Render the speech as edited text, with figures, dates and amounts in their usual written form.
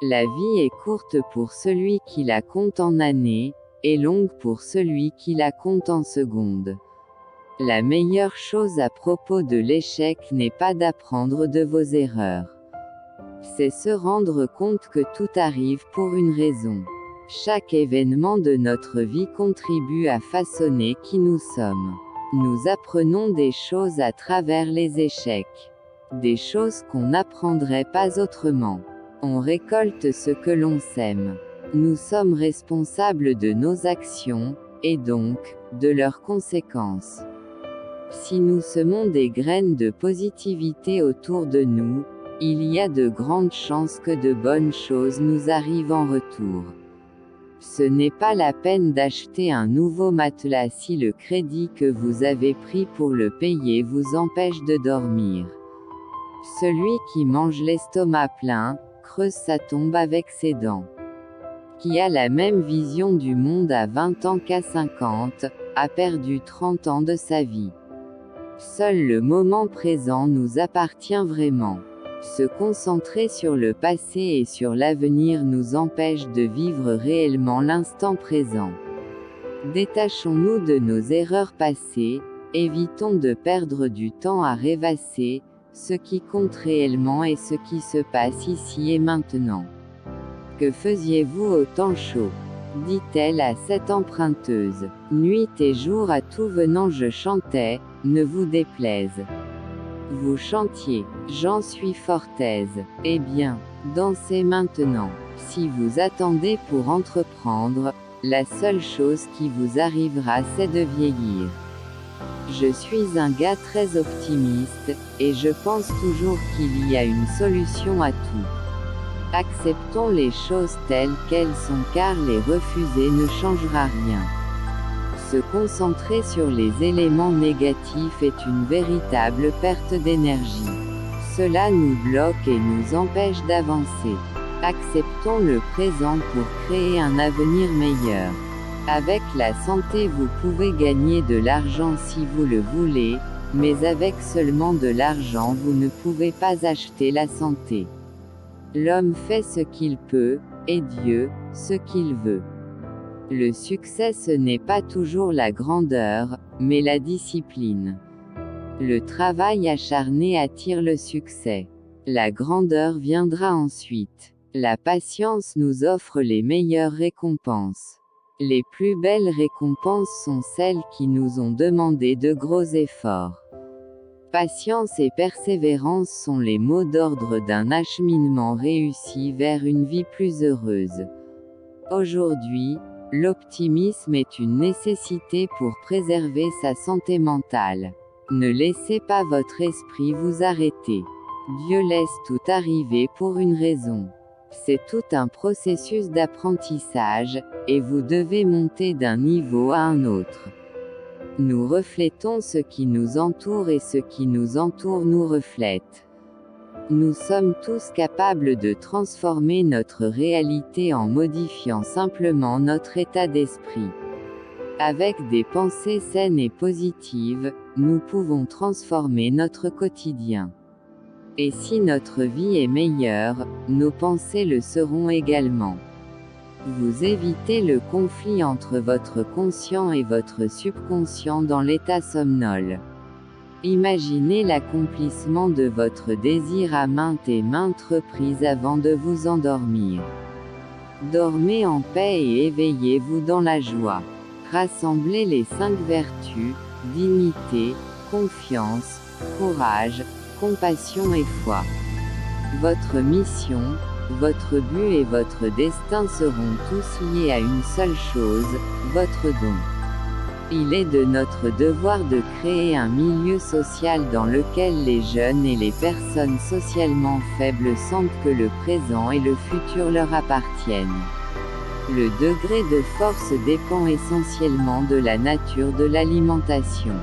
La vie est courte pour celui qui la compte en années, et longue pour celui qui la compte en secondes. La meilleure chose à propos de l'échec n'est pas d'apprendre de vos erreurs. C'est se rendre compte que tout arrive pour une raison. Chaque événement de notre vie contribue à façonner qui nous sommes. Nous apprenons des choses à travers les échecs. Des choses qu'on n'apprendrait pas autrement. On récolte ce que l'on sème. Nous sommes responsables de nos actions, et donc, de leurs conséquences. Si nous semons des graines de positivité autour de nous, il y a de grandes chances que de bonnes choses nous arrivent en retour. Ce n'est pas la peine d'acheter un nouveau matelas si le crédit que vous avez pris pour le payer vous empêche de dormir. Celui qui mange l'estomac plein, creuse sa tombe avec ses dents. Qui a la même vision du monde à 20 ans qu'à 50, a perdu 30 ans de sa vie. Seul le moment présent nous appartient vraiment. Se concentrer sur le passé et sur l'avenir nous empêche de vivre réellement l'instant présent. Détachons-nous de nos erreurs passées, évitons de perdre du temps à rêvasser, ce qui compte réellement est ce qui se passe ici et maintenant. Que faisiez-vous au temps chaud ? Dit-elle à cette emprunteuse. Nuit et jour à tout venant je chantais, ne vous déplaise. Vous chantiez, j'en suis fort aise. Eh bien, dansez maintenant. Si vous attendez pour entreprendre, la seule chose qui vous arrivera c'est de vieillir. Je suis un gars très optimiste, et je pense toujours qu'il y a une solution à tout. Acceptons les choses telles qu'elles sont car les refuser ne changera rien. Se concentrer sur les éléments négatifs est une véritable perte d'énergie. Cela nous bloque et nous empêche d'avancer. Acceptons le présent pour créer un avenir meilleur. Avec la santé vous pouvez gagner de l'argent si vous le voulez, mais avec seulement de l'argent vous ne pouvez pas acheter la santé. L'homme fait ce qu'il peut, et Dieu, ce qu'il veut. Le succès ce n'est pas toujours la grandeur, mais la discipline. Le travail acharné attire le succès. La grandeur viendra ensuite. La patience nous offre les meilleures récompenses. Les plus belles récompenses sont celles qui nous ont demandé de gros efforts. Patience et persévérance sont les mots d'ordre d'un acheminement réussi vers une vie plus heureuse. Aujourd'hui, l'optimisme est une nécessité pour préserver sa santé mentale. Ne laissez pas votre esprit vous arrêter. Dieu laisse tout arriver pour une raison. C'est tout un processus d'apprentissage, et vous devez monter d'un niveau à un autre. Nous reflétons ce qui nous entoure et ce qui nous entoure nous reflète. Nous sommes tous capables de transformer notre réalité en modifiant simplement notre état d'esprit. Avec des pensées saines et positives, nous pouvons transformer notre quotidien. Et si notre vie est meilleure, nos pensées le seront également. Vous évitez le conflit entre votre conscient et votre subconscient dans l'état somnol. Imaginez l'accomplissement de votre désir à maintes et maintes reprises avant de vous endormir. Dormez en paix et éveillez-vous dans la joie. Rassemblez les 5 vertus, dignité, confiance, courage, compassion et foi. Votre mission, votre but et votre destin seront tous liés à une seule chose, votre don. Il est de notre devoir de créer un milieu social dans lequel les jeunes et les personnes socialement faibles sentent que le présent et le futur leur appartiennent. Le degré de force dépend essentiellement de la nature de l'alimentation.